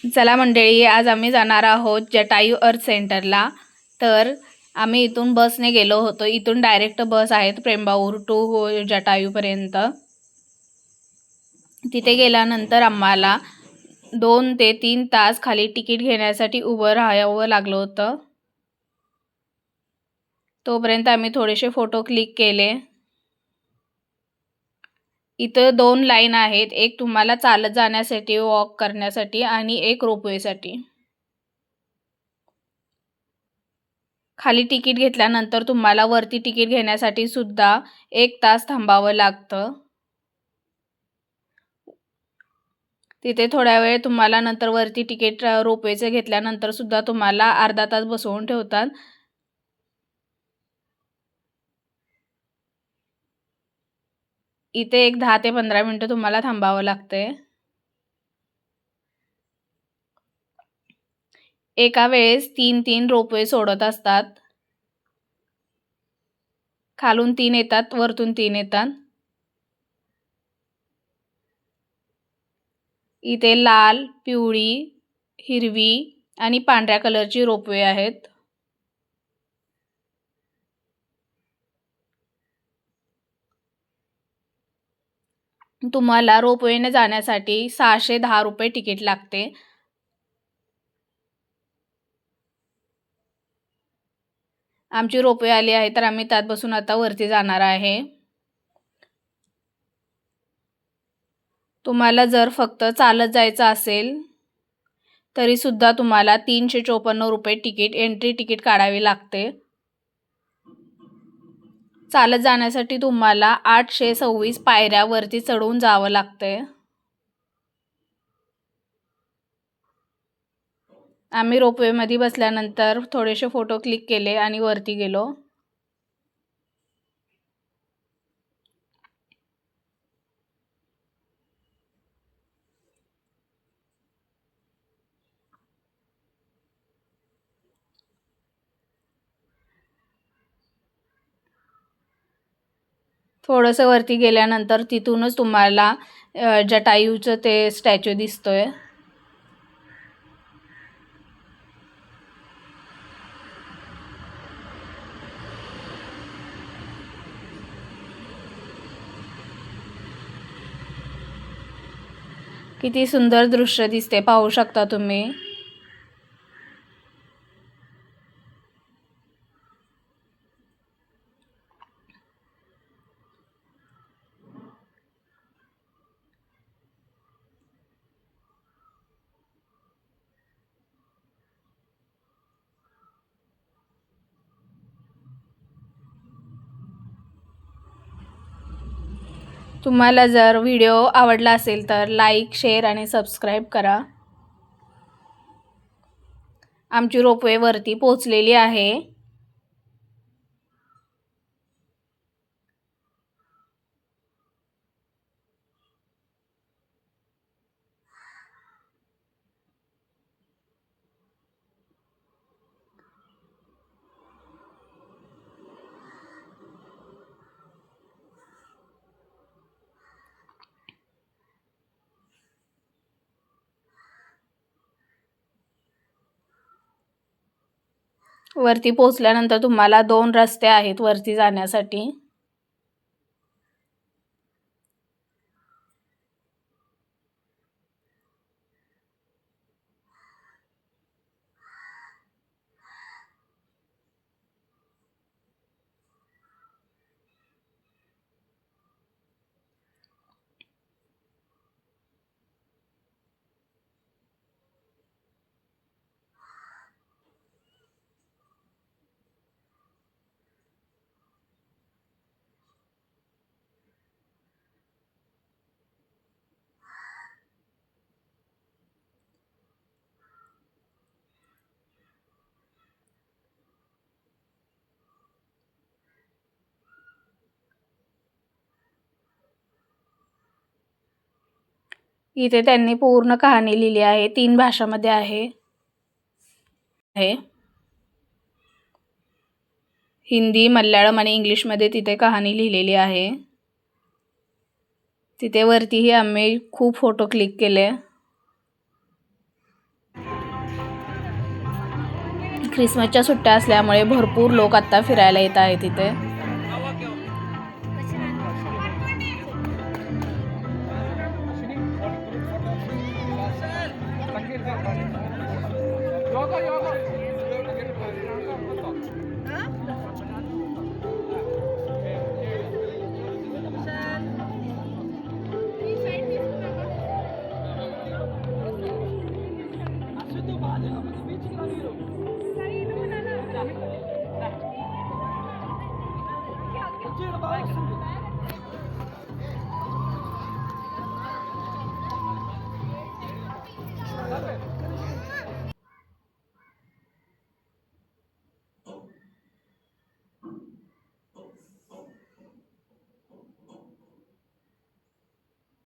चला मंडळी, आज आम्ही जाणार आहोत जटायू अर्थ सेंटरला. तर आम्ही इथून बसने गेलो होतो. इथून डायरेक्ट बस आहेत प्रेमबाऊर टू जटायूपर्यंत. तिथे गेल्यानंतर आम्हाला 2 ते 3 तास खाली तिकीट घेण्यासाठी उभं राहावं लागलं होतं. तोपर्यंत आम्ही थोडेसे फोटो क्लिक केले. इथं 2 लाईन आहेत, एक तुम्हाला चालत जाण्यासाठी, वॉक करण्यासाठी आणि एक रोपवेसाठी. खाली तिकीट घेतल्यानंतर तुम्हाला वरती तिकीट घेण्यासाठी सुद्धा 1 तास थांबावं लागतं. तिथे थोड्या वेळ तुम्हाला नंतर वरती तिकीट रोपवेचं घेतल्यानंतर सुद्धा तुम्हाला अर्धा तास बसवून ठेवतात. इथे एक 10 ते 15 मिनिटं तुम्हाला थांबावं लागतंय. एका वेळेस 3 रोपवे सोडत असतात. खालून 3 येतात, वरतून 3 येतात. इथे लाल, पिवळी, हिरवी आणि पांढऱ्या कलरची रोपवे आहेत. तुम्हाला रोपवेने जाण्यासाठी 610 रुपये तिकीट लागते. आमची रोपवे आली आहे, तर आम्ही त्यात बसून आता वरती जाणार आहे. तुम्हाला जर फक्त चालत जायचं असेल तरी सुद्धा तुम्हाला 354 रुपये तिकीट, एंट्री तिकीट काढावे लागते. चालत जाण्यासाठी तुम्हाला 826 पायऱ्या वरती चढून जावं लागतंय. आम्ही रोपवेमध्ये बसल्यानंतर थोडेसे फोटो क्लिक केले आणि वरती गेलो. थोडंसं वरती गेल्यानंतर तिथूनच तुम्हाला जटायूचं ते स्टॅच्यू दिसतोय. किती सुंदर दृश्य दिसते, पाहू शकता तुम्ही. तुम्हाला जर व्हिडिओ आवडला असेल तर लाईक, शेअर आणि सबस्क्राईब करा. आमची रोपवे वरती पोहोचलेली आहे. वरती पोहोचल्यानंतर तुम्हाला 2 रस्ते आहेत वरती जाण्यासाठी. इथे त्यांनी पूर्ण कहाणी लिहिली आहे, 3 भाषांमध्ये आहे. हिंदी, मल्याळम आणि इंग्लिशमध्ये तिथे कहाणी लिहिलेली आहे. तिथे वरतीही आम्ही खूप फोटो क्लिक केले. ख्रिसमसच्या सुट्ट्या असल्यामुळे भरपूर लोक आत्ता फिरायला येत आहेत इथे.